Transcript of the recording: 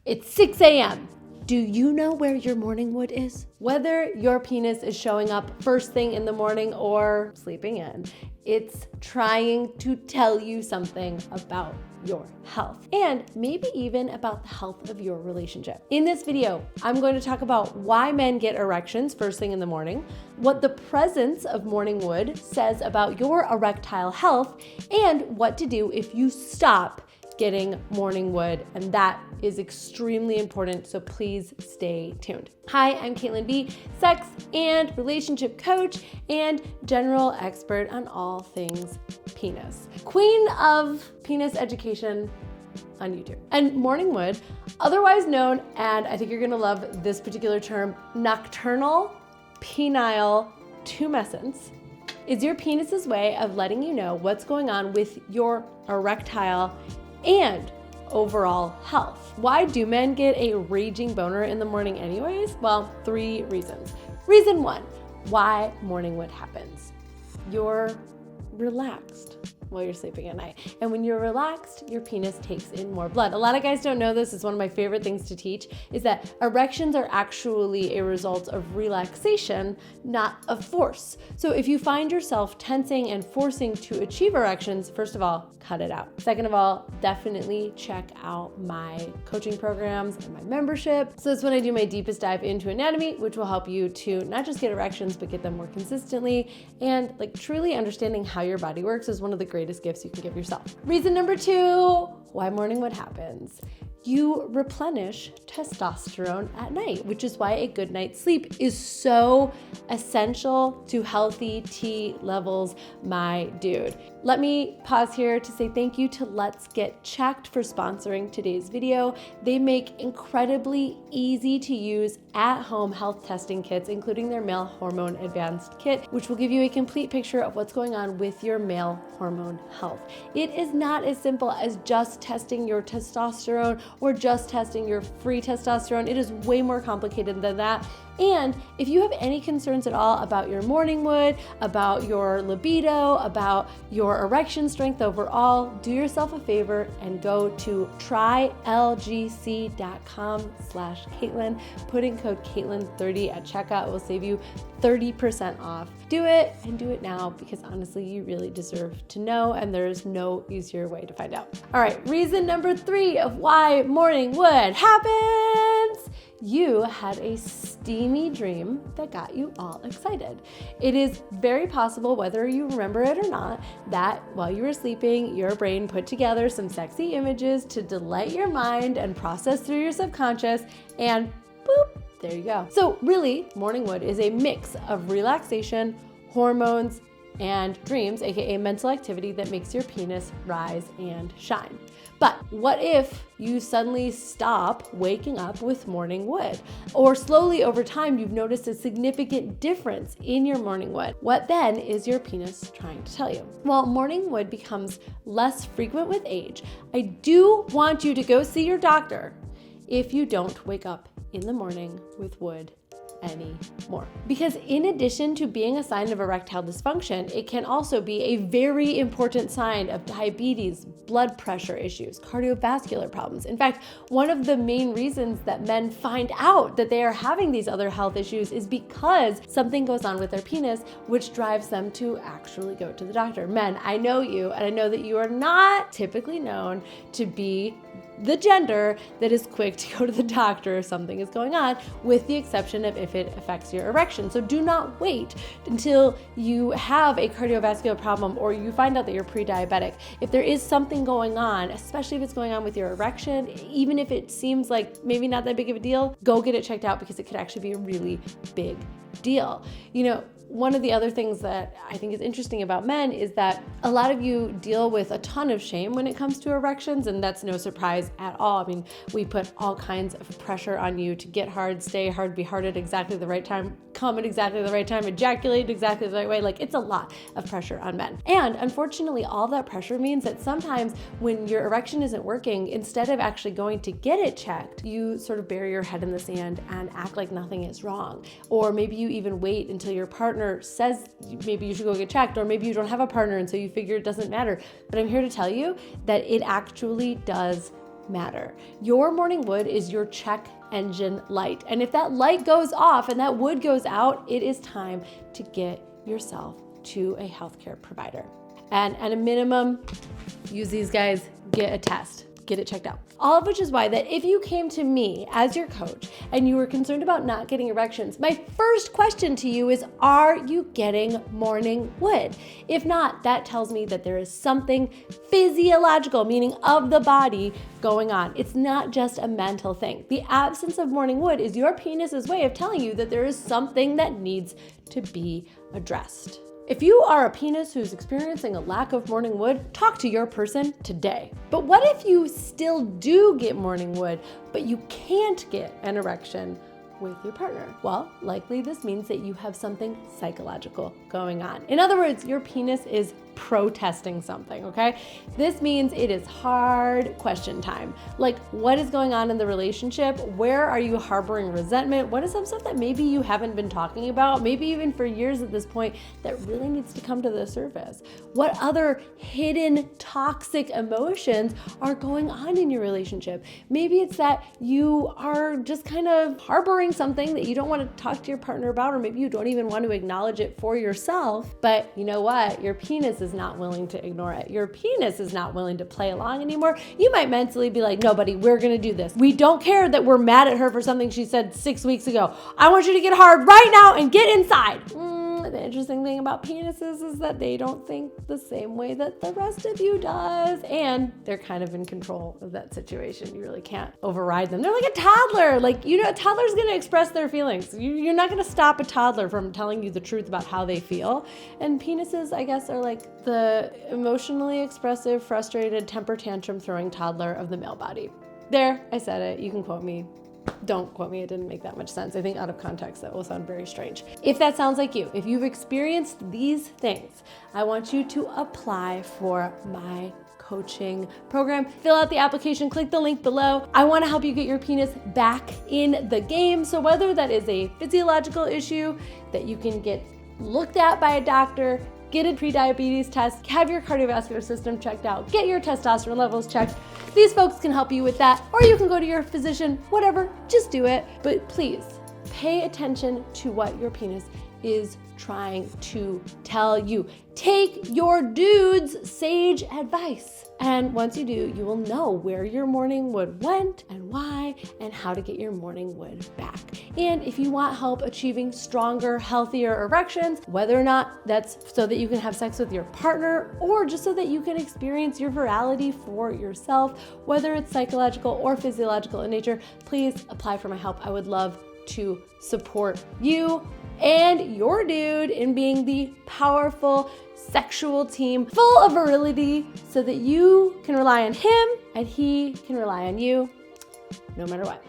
It's 6 a.m. Do you know where your morning wood is? Whether your penis is showing up first thing in the morning or sleeping in, it's trying to tell you something about your health and maybe even about the health of your relationship. In this video, I'm going to talk about why men get erections first thing in the morning, what the presence of morning wood says about your erectile health, and what to do if you stop getting morning wood, and that is extremely important, so please stay tuned. Hi, I'm Caitlin B, sex and relationship coach and general expert on all things penis. Queen of penis education on YouTube. And morning wood, otherwise known, and I think you're gonna love this particular term, nocturnal penile tumescence, is your penis's way of letting you know what's going on with your erectile and overall health. Why do men get a raging boner in the morning anyways? Well, 3 reasons. Reason 1, why morning wood happens. You're relaxed while you're sleeping at night. And when you're relaxed, your penis takes in more blood. A lot of guys don't know this. It's one of my favorite things to teach, is that erections are actually a result of relaxation, not of force. So if you find yourself tensing and forcing to achieve erections, first of all, cut it out. Second of all, definitely check out my coaching programs and my membership. So that's when I do my deepest dive into anatomy, which will help you to not just get erections, but get them more consistently. And like truly understanding how your body works is one of the greatest gifts you can give yourself. Reason number 2, why morning wood happens. You replenish testosterone at night, which is why a good night's sleep is so essential to healthy T levels, my dude. Let me pause here to say thank you to Let's Get Checked for sponsoring today's video. They make incredibly easy to use at-home health testing kits, including their male hormone advanced kit, which will give you a complete picture of what's going on with your male hormone health. It is not as simple as just testing your testosterone or just testing your free testosterone. It is way more complicated than that. And if you have any concerns at all about your morning wood, about your libido, about your erection strength overall, do yourself a favor and go to trylgc.com/Caitlin. Put in code Caitlin30 at checkout. It will save you 30% off. Do it and do it now, because honestly, you really deserve to know, and there's no easier way to find out. All right, reason number 3 of why morning wood happens. You had a steamy dream that got you all excited. It is very possible, whether you remember it or not, that while you were sleeping, your brain put together some sexy images to delight your mind and process through your subconscious, and boop, there you go. So really, morning wood is a mix of relaxation, hormones, and dreams, aka mental activity that makes your penis rise and shine. But what if you suddenly stop waking up with morning wood? Or slowly over time, you've noticed a significant difference in your morning wood. What then is your penis trying to tell you? Well, morning wood becomes less frequent with age. I do want you to go see your doctor if you don't wake up in the morning with wood anymore. Because in addition to being a sign of erectile dysfunction, it can also be a very important sign of diabetes, blood pressure issues, cardiovascular problems. In fact, one of the main reasons that men find out that they are having these other health issues is because something goes on with their penis, which drives them to actually go to the doctor. Men, I know you, and I know that you are not typically known to be the gender that is quick to go to the doctor if something is going on, with the exception of if it affects your erection. So do not wait until you have a cardiovascular problem or you find out that you're pre-diabetic. If there is something going on, especially if it's going on with your erection, even if it seems like maybe not that big of a deal, go get it checked out, because it could actually be a really big deal. You know, one of the other things that I think is interesting about men is that a lot of you deal with a ton of shame when it comes to erections, and that's no surprise at all. I mean, we put all kinds of pressure on you to get hard, stay hard, be hard at exactly the right time, come at exactly the right time, ejaculate exactly the right way. Like, it's a lot of pressure on men. And unfortunately, all that pressure means that sometimes when your erection isn't working, instead of actually going to get it checked, you sort of bury your head in the sand and act like nothing is wrong. Or maybe you even wait until your partner says maybe you should go get checked, or maybe you don't have a partner and so you figure it doesn't matter. But I'm here to tell you that it actually does matter. Your morning wood is your check engine light. And if that light goes off and that wood goes out, it is time to get yourself to a healthcare provider. And at a minimum, use these guys, get a test, get it checked out. All of which is why that if you came to me as your coach and you were concerned about not getting erections, my first question to you is, are you getting morning wood? If not, that tells me that there is something physiological, meaning of the body, going on. It's not just a mental thing. The absence of morning wood is your penis's way of telling you that there is something that needs to be addressed. If you are a penis who's experiencing a lack of morning wood, talk to your person today. But what if you still do get morning wood, but you can't get an erection with your partner? Well, likely this means that you have something psychological going on. In other words, your penis is protesting something, okay? This means it is hard question time. Like, what is going on in the relationship? Where are you harboring resentment? What is some stuff that maybe you haven't been talking about, maybe even for years at this point, that really needs to come to the surface? What other hidden toxic emotions are going on in your relationship? Maybe it's that you are just kind of harboring something that you don't want to talk to your partner about, or maybe you don't even want to acknowledge it for yourself. But you know what? Your penis is not willing to ignore it. Your penis is not willing to play along anymore. You might mentally be like, no, buddy, we're gonna do this. We don't care that we're mad at her for something she said 6 weeks ago. I want you to get hard right now and get inside. The interesting thing about penises is that they don't think the same way that the rest of you does. And they're kind of in control of that situation. You really can't override them. They're like a toddler. Like, you know, a toddler's gonna express their feelings. You're not gonna stop a toddler from telling you the truth about how they feel. And penises, I guess, are like the emotionally expressive, frustrated, temper tantrum throwing toddler of the male body. There, I said it. You can quote me. Don't quote me, it didn't make that much sense. I think out of context that will sound very strange. If that sounds like you, if you've experienced these things, I want you to apply for my coaching program. Fill out the application, click the link below. I want to help you get your penis back in the game. So whether that is a physiological issue that you can get looked at by a doctor, get a pre-diabetes test, have your cardiovascular system checked out, get your testosterone levels checked. These folks can help you with that, or you can go to your physician, whatever, just do it. But please pay attention to what your penis is trying to tell you. Take your dude's sage advice. And once you do, you will know where your morning wood went and why and how to get your morning wood back. And if you want help achieving stronger, healthier erections, whether or not that's so that you can have sex with your partner or just so that you can experience your virality for yourself, whether it's psychological or physiological in nature, please apply for my help. I would love to support you and your dude in being the powerful sexual team full of virility so that you can rely on him and he can rely on you no matter what.